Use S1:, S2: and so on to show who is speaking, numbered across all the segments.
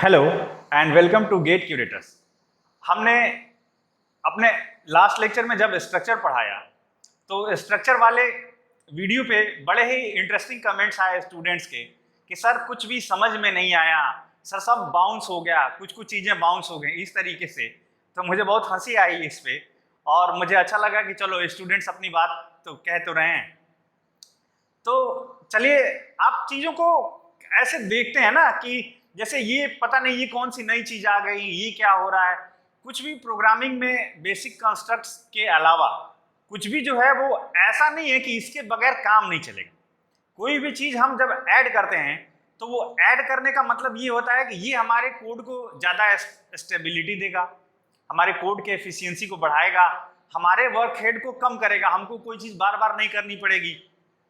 S1: Hello and welcome to GATE Curators. हमने अपने last lecture में जब स्ट्रक्चर पढ़ाया तो स्ट्रक्चर वाले वीडियो पे बड़े ही इंटरेस्टिंग कमेंट्स आए स्टूडेंट्स के कि सर कुछ भी समझ में नहीं आया, सर सब बाउंस हो गया, कुछ कुछ चीज़ें बाउंस हो गई इस तरीके से। तो मुझे बहुत हंसी आई इस पे और मुझे अच्छा लगा कि चलो स्टूडेंट्स अपनी बात तो कह तो रहे हैं। तो चलिए आप चीज़ों को ऐसे देखते हैं ना कि जैसे ये पता नहीं ये कौन सी नई चीज आ गई, ये क्या हो रहा है। कुछ भी प्रोग्रामिंग में बेसिक कंस्ट्रक्ट्स के अलावा कुछ भी जो है वो ऐसा नहीं है कि इसके बगैर काम नहीं चलेगा। कोई भी चीज हम जब ऐड करते हैं तो वो ऐड करने का मतलब ये होता है कि ये हमारे कोड को ज़्यादा स्टेबिलिटी देगा, हमारे कोड के एफिशिएंसी को बढ़ाएगा, हमारे वर्क हेड को कम करेगा। हमको कोई चीज़ बार बार नहीं करनी पड़ेगी।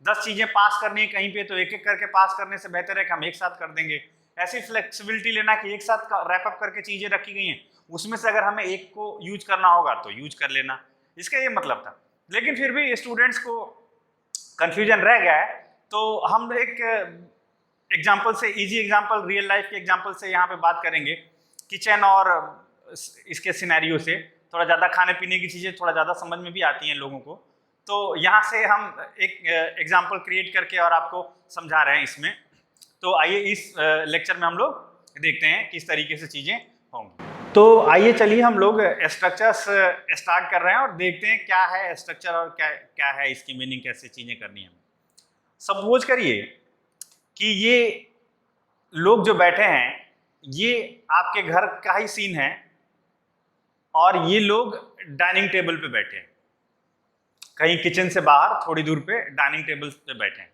S1: 10 चीज़ें पास करनी है कहीं पे तो एक एक करके पास करने से बेहतर है कि हम एक साथ कर देंगे। ऐसी फ्लेक्सिबिलिटी लेना कि एक साथ रैपअप करके चीज़ें रखी गई हैं, उसमें से अगर हमें एक को यूज करना होगा तो यूज कर लेना, इसका ये मतलब था। लेकिन फिर भी स्टूडेंट्स को कंफ्यूजन रह गया है, तो हम एक एग्जाम्पल से, इजी एग्जाम्पल, रियल लाइफ के एग्जाम्पल से यहाँ पे बात करेंगे। किचन और इसके सिनेरियो से थोड़ा ज़्यादा खाने पीने की चीज़ें थोड़ा ज़्यादा समझ में भी आती हैं लोगों को। तो यहाँ से हम एक एग्जाम्पल क्रिएट करके और आपको समझा रहे हैं इसमें। तो आइए इस लेक्चर में हम लोग देखते हैं किस तरीके से चीज़ें होंगी। तो आइए चलिए हम लोग स्ट्रक्चर्स स्टार्ट कर रहे हैं और देखते हैं क्या है स्ट्रक्चर और क्या क्या है इसकी मीनिंग, कैसे चीज़ें करनी है। सपोज करिए कि ये लोग जो बैठे हैं ये आपके घर का ही सीन है और ये लोग डाइनिंग टेबल पे बैठे हैं, कहीं किचन से बाहर थोड़ी दूर पे डाइनिंग टेबल पे बैठे हैं।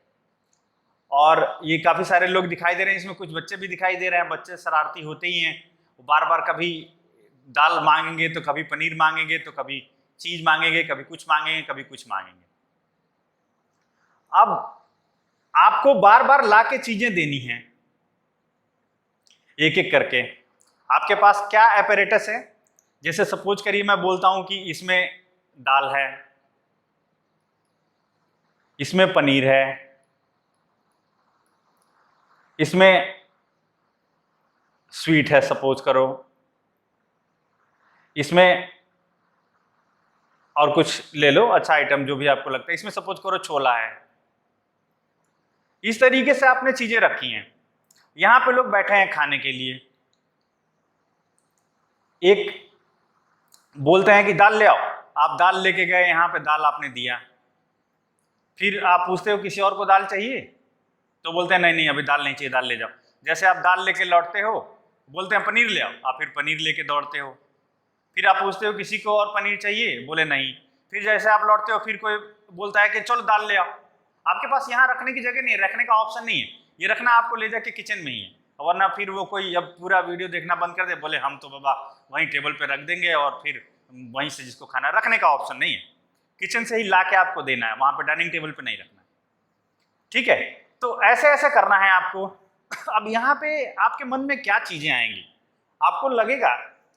S1: और ये काफ़ी सारे लोग दिखाई दे रहे हैं, इसमें कुछ बच्चे भी दिखाई दे रहे हैं। बच्चे शरारती होते ही हैं, वो बार बार कभी दाल मांगेंगे तो कभी पनीर मांगेंगे तो कभी चीज़ मांगेंगे, कभी कुछ मांगेंगे, कभी कुछ मांगेंगे। अब आपको बार बार ला के चीज़ें देनी हैं एक एक करके। आपके पास क्या एपरेटस है, जैसे सपोज करिए मैं बोलता हूं कि इसमें दाल है, इसमें पनीर है, इसमें स्वीट है सपोज करो, इसमें और कुछ ले लो अच्छा आइटम जो भी आपको लगता है, इसमें सपोज करो छोला है। इस तरीके से आपने चीजें रखी हैं। यहां पे लोग बैठे हैं खाने के लिए, एक बोलते हैं कि दाल ले आओ, आप दाल लेके गए, यहां पे दाल आपने दिया। फिर आप पूछते हो किसी और को दाल चाहिए, तो बोलते हैं नहीं नहीं अभी दाल नहीं चाहिए, दाल ले जाओ। जैसे आप दाल लेके लौटते हो बोलते हैं पनीर ले आओ, आप फिर पनीर लेके दौड़ते हो। फिर आप पूछते हो किसी को और पनीर चाहिए, बोले नहीं। फिर जैसे आप लौटते हो फिर कोई बोलता है कि चलो दाल ले आओ। आपके पास यहाँ रखने की जगह नहीं है, रखने का ऑप्शन नहीं है, ये रखना आपको ले जाके किचन में ही है। वरना फिर वो कोई अब पूरा वीडियो देखना बंद कर दे, बोले हम तो बाबा वहीं टेबल पे रख देंगे और फिर वहीं से जिसको खाना, रखने का ऑप्शन नहीं है, किचन से ही ला के आपको देना है, वहाँ पे डाइनिंग टेबल पे नहीं रखना। ठीक है, तो ऐसे ऐसे करना है आपको। अब यहाँ पे आपके मन में क्या चीजें आएंगी, आपको लगेगा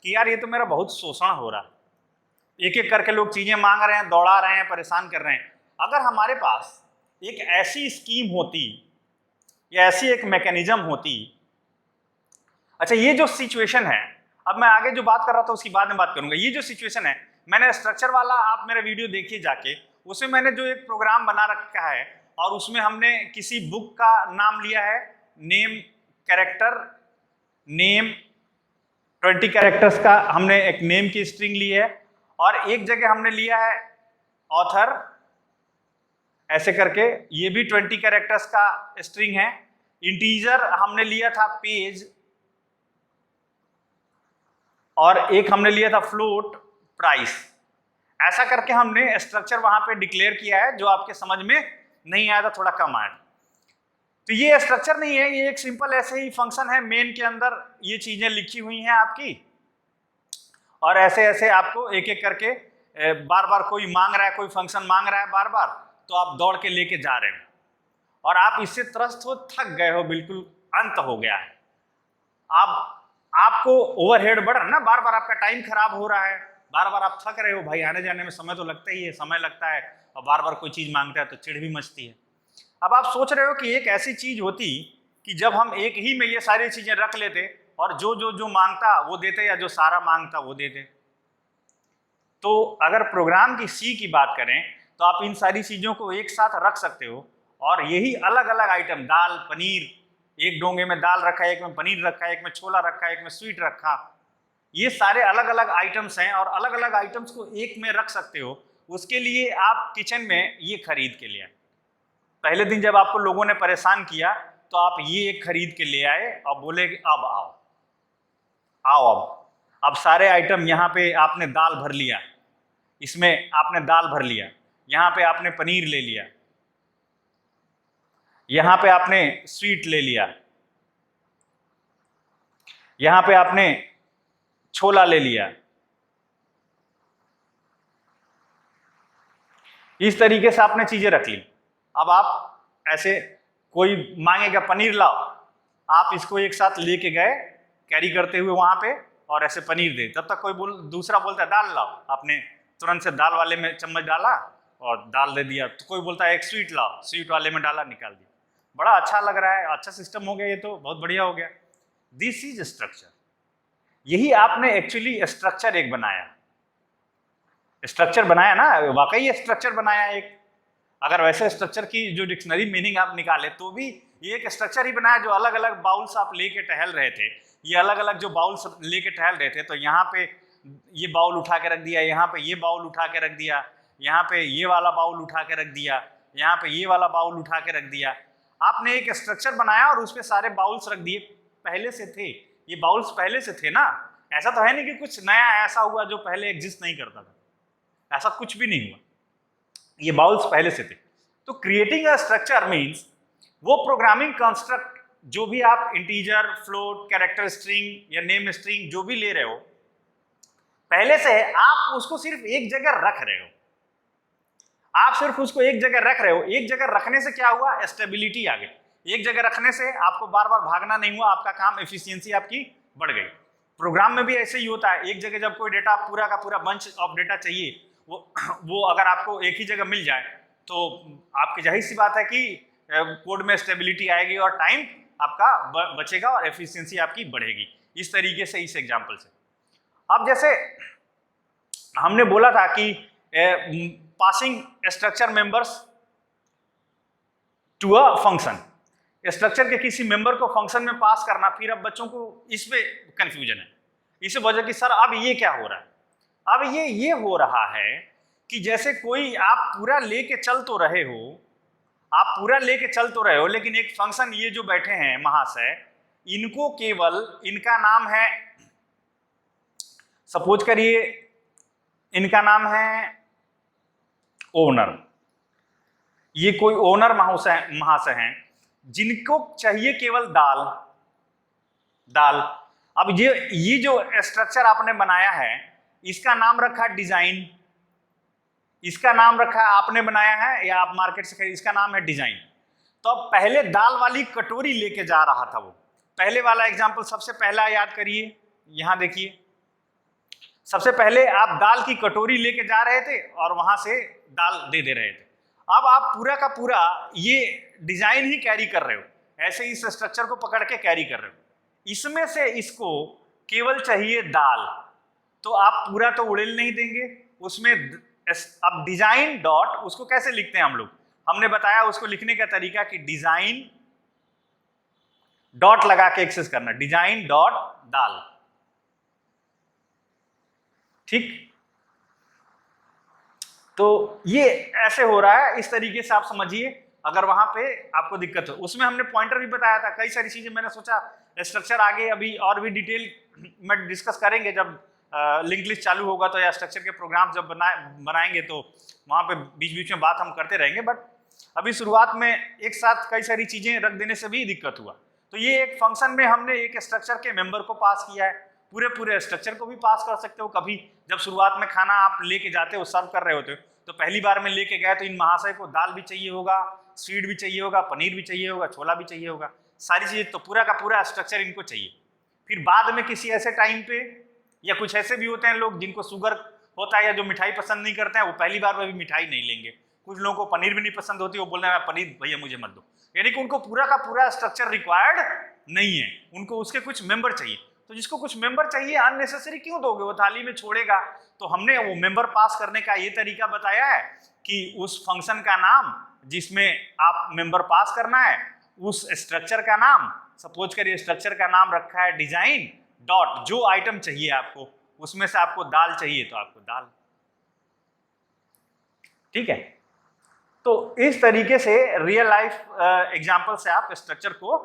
S1: कि यार ये तो मेरा बहुत शोषण हो रहा है, एक एक करके लोग चीजें मांग रहे हैं, दौड़ा रहे हैं, परेशान कर रहे हैं। अगर हमारे पास एक ऐसी स्कीम होती या ऐसी एक मैकेनिज्म होती। अच्छा ये जो सिचुएशन है, अब मैं आगे जो बात कर रहा था उसकी बाद में बात करूंगा। ये जो सिचुएशन है, मैंने स्ट्रक्चर वाला, आप मेरा वीडियो देखिए जाके, उसमें मैंने जो एक प्रोग्राम बना रखा है और उसमें हमने किसी बुक का नाम लिया है, नेम कैरेक्टर, नेम 20 कैरेक्टर्स का हमने एक नेम की स्ट्रिंग ली है, और एक जगह हमने लिया है ऑथर, ऐसे करके ये भी 20 कैरेक्टर्स का स्ट्रिंग है। इंटीजर हमने लिया था पेज, और एक हमने लिया था फ्लोट प्राइस। ऐसा करके हमने स्ट्रक्चर वहां पे डिक्लेयर किया है, जो आपके समझ में नहीं आया था, थोड़ा कम आया। तो ये स्ट्रक्चर नहीं है, ये एक सिंपल ऐसे ही फंक्शन है, मेन के अंदर ये चीजें लिखी हुई हैं आपकी, और ऐसे ऐसे आपको एक एक करके बार बार कोई मांग रहा है, कोई फंक्शन मांग रहा है बार बार, तो आप दौड़ के लेके जा रहे हो और आप इससे त्रस्त हो, थक गए हो, बिल्कुल अंत हो गया है। आपको ओवरहेड बढ़ रहा है ना, बार बार आपका टाइम खराब हो रहा है, बार बार आप थक रहे हो। भाई आने जाने में समय तो लगता ही है, समय लगता है, और बार बार कोई चीज मांगता है तो चिढ़ भी मचती है। अब आप सोच रहे हो कि एक ऐसी चीज होती कि जब हम एक ही में ये सारी चीजें रख लेते और जो मांगता वो देते, या जो सारा मांगता वो देते। तो अगर प्रोग्राम की सी की बात करें तो आप इन सारी चीज़ों को एक साथ रख सकते हो, और यही अलग अलग आइटम, दाल, पनीर, एक डोंगे में दाल रखा है, एक में पनीर रखा है, एक में छोला रखा है, एक में स्वीट रखा, ये सारे अलग अलग आइटम्स हैं और अलग अलग आइटम्स को एक में रख सकते हो। उसके लिए आप किचन में ये खरीद के ले आए। पहले दिन जब आपको लोगों ने परेशान किया तो आप ये एक खरीद के ले आए और बोले कि अब आओ आओ अब सारे आइटम, यहाँ पे आपने दाल भर लिया, इसमें आपने दाल भर लिया, यहाँ पे आपने पनीर ले लिया, यहाँ पे आपने स्वीट ले लिया, यहाँ पे आपने छोला ले लिया। इस तरीके से आपने चीजें रख ली। अब आप ऐसे, कोई मांगेगा पनीर लाओ, आप इसको एक साथ लेके गए कैरी करते हुए वहां पे, और ऐसे पनीर दे, तब तक कोई दूसरा बोलता है दाल लाओ, आपने तुरंत से दाल वाले में चम्मच डाला और दाल दे दिया। तो कोई बोलता है एक स्वीट लाओ, स्वीट वाले में डाला, निकाल दिया। बड़ा अच्छा लग रहा है, अच्छा सिस्टम हो गया, ये तो बहुत बढ़िया हो गया। This is structure. यही आपने एक्चुअली स्ट्रक्चर एक बनाया, स्ट्रक्चर बनाया ना, वाकई स्ट्रक्चर बनाया एक। अगर वैसे स्ट्रक्चर की जो डिक्शनरी मीनिंग आप निकाले तो भी ये एक स्ट्रक्चर ही बनाया। जो अलग अलग बाउल्स आप लेके टहल रहे थे, ये अलग अलग जो बाउल्स लेके टहल रहे थे, तो यहाँ पे ये बाउल उठा के रख दिया, यहाँ पे ये बाउल उठा के रख दिया, यहाँ पे ये वाला बाउल उठा के रख दिया, यहाँ पे ये वाला बाउल उठा के रख दिया। आपने एक स्ट्रक्चर बनाया और उस पर सारे बाउल्स रख दिए। पहले से थे ये बाउल्स, पहले से थे ना, ऐसा तो है नहीं कि कुछ नया ऐसा हुआ जो पहले एग्जिस्ट नहीं करता था, ऐसा कुछ भी नहीं हुआ, ये बाउल्स पहले से थे। तो क्रिएटिंग अ स्ट्रक्चर मीन्स वो प्रोग्रामिंग कंस्ट्रक्ट जो भी आप इंटीजर, फ्लोट, कैरेक्टर स्ट्रिंग या नेम स्ट्रिंग जो भी ले रहे हो, पहले से है, आप उसको सिर्फ एक जगह रख रहे हो। आप सिर्फ उसको एक जगह रख रहे हो। एक जगह रखने से क्या हुआ? स्टेबिलिटी आ गई। एक जगह रखने से आपको बार बार भागना नहीं हुआ, आपका काम, एफिशिएंसी आपकी बढ़ गई। प्रोग्राम में भी ऐसे ही होता है। एक जगह जब कोई डेटा, पूरा का पूरा बंच ऑफ डेटा चाहिए, वो अगर आपको एक ही जगह मिल जाए तो आपकी जाहिर सी बात है कि कोड में स्टेबिलिटी आएगी और टाइम आपका बचेगा और एफिशिएंसी आपकी बढ़ेगी। इस तरीके से, इस एग्जांपल से। अब जैसे हमने बोला था कि passing structure members to a function, structure के किसी मेंबर को फंक्शन में पास करना। फिर अब बच्चों को इस पे कंफ्यूजन है, इस वजह की सर अब ये क्या हो रहा है? अब ये हो रहा है कि जैसे कोई आप पूरा लेके चल तो रहे हो, आप पूरा लेके चल तो रहे हो, लेकिन एक फंक्शन ये जो बैठे हैं महाशय, इनको केवल, इनका नाम है, सपोज करिए इनका नाम है ओनर। ये कोई ओनर महाशय हैं जिनको चाहिए केवल दाल। अब ये जो स्ट्रक्चर आपने बनाया है, इसका नाम रखा डिजाइन, इसका नाम रखा आपने बनाया है या आप मार्केट से खरीद, इसका नाम है डिजाइन। तो अब पहले दाल वाली कटोरी लेके जा रहा था वो, पहले वाला एग्जांपल सबसे पहला याद करिए, यहां देखिए, सबसे पहले आप दाल की कटोरी लेके जा रहे थे और वहां से दाल दे रहे थे। अब आप पूरा का पूरा ये डिजाइन ही कैरी कर रहे हो, ऐसे इस स्ट्रक्चर को पकड़ के कैरी कर रहे हो। इसमें से इसको केवल चाहिए दाल, तो आप पूरा तो उड़ेल नहीं देंगे उसमें। अब डिजाइन डॉट, उसको कैसे लिखते हैं हम लोग, हमने बताया उसको लिखने का तरीका कि डिजाइन डॉट लगा के एक्सेस करना, डिजाइन डॉट दाल, ठीक। तो ये ऐसे हो रहा है, इस तरीके से आप समझिए। अगर वहां पे आपको दिक्कत हो, उसमें हमने पॉइंटर भी बताया था, कई सारी चीजें। मैंने सोचा स्ट्रक्चर आगे अभी और भी डिटेल में डिस्कस करेंगे जब लिंक लिस्ट चालू होगा, तो या स्ट्रक्चर के प्रोग्राम जब बनाएंगे तो वहां पे बीच बीच में बात हम करते रहेंगे। बट अभी शुरुआत में एक साथ कई सारी चीजें रख देने से भी दिक्कत हुआ। तो ये एक फंक्शन में हमने एक स्ट्रक्चर के मेंबर को पास किया है, पूरे स्ट्रक्चर को भी पास कर सकते हो। कभी जब शुरुआत में खाना आप लेके जाते हो, सर्व कर रहे होते हो, तो पहली बार में लेके गए तो इन महाशय को दाल भी चाहिए होगा, स्वीट भी चाहिए होगा, पनीर भी चाहिए होगा, छोला भी चाहिए होगा, सारी चीजें, तो पूरा का पूरा स्ट्रक्चर इनको चाहिए। फिर बाद में किसी ऐसे टाइम पे, या कुछ ऐसे भी होते हैं लोग जिनको शुगर होता है या जो मिठाई पसंद नहीं करते हैं, वो पहली बार में भी मिठाई नहीं लेंगे। कुछ लोगों को पनीर भी नहीं पसंद होती, वो बोल रहे हैं पनीर भैया मुझे मत दो। यानी कि उनको पूरा का पूरा स्ट्रक्चर रिक्वायर्ड नहीं है, उनको उसके कुछ मेंबर चाहिए। तो जिसको कुछ मेंबर चाहिए अननेसेसरी क्यों दोगे, वो थाली में छोड़ेगा। तो हमने वो मेंबर पास करने का ये तरीका बताया है कि उस फंक्शन का नाम जिसमें आप मेंबर पास करना है, उस स्ट्रक्चर का नाम, सपोज करिए स्ट्रक्चर का नाम रखा है डिजाइन डॉट, जो आइटम चाहिए आपको उसमें से आपको दाल चाहिए तो आपको दाल, ठीक है। तो इस तरीके से रियल लाइफ एग्जांपल से आप स्ट्रक्चर को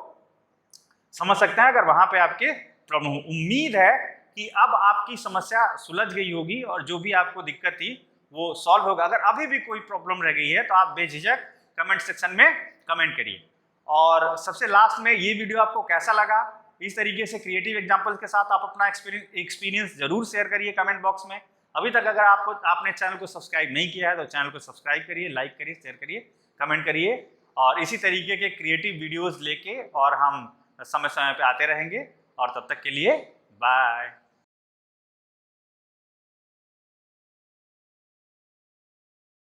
S1: समझ सकते हैं अगर वहां पे आपके प्रॉब्लम हो। उम्मीद है कि अब आपकी समस्या सुलझ गई होगी और जो भी आपको दिक्कत थी वो सॉल्व होगा। अगर अभी भी कोई प्रॉब्लम रह गई है तो आप बेझिझक कमेंट सेक्शन में कमेंट करिए। और सबसे लास्ट में ये वीडियो आपको कैसा लगा, इस तरीके से क्रिएटिव एग्जांपल्स के साथ आप अपना एक्सपीरियंस जरूर शेयर करिए कमेंट बॉक्स में। अभी तक अगर आपने चैनल को सब्सक्राइब नहीं किया है तो चैनल को सब्सक्राइब करिए, लाइक करिए, शेयर करिए, कमेंट करिए, और इसी तरीके के क्रिएटिव वीडियोस लेके और हम समय समय पे आते रहेंगे। और तब तक के लिए बाय।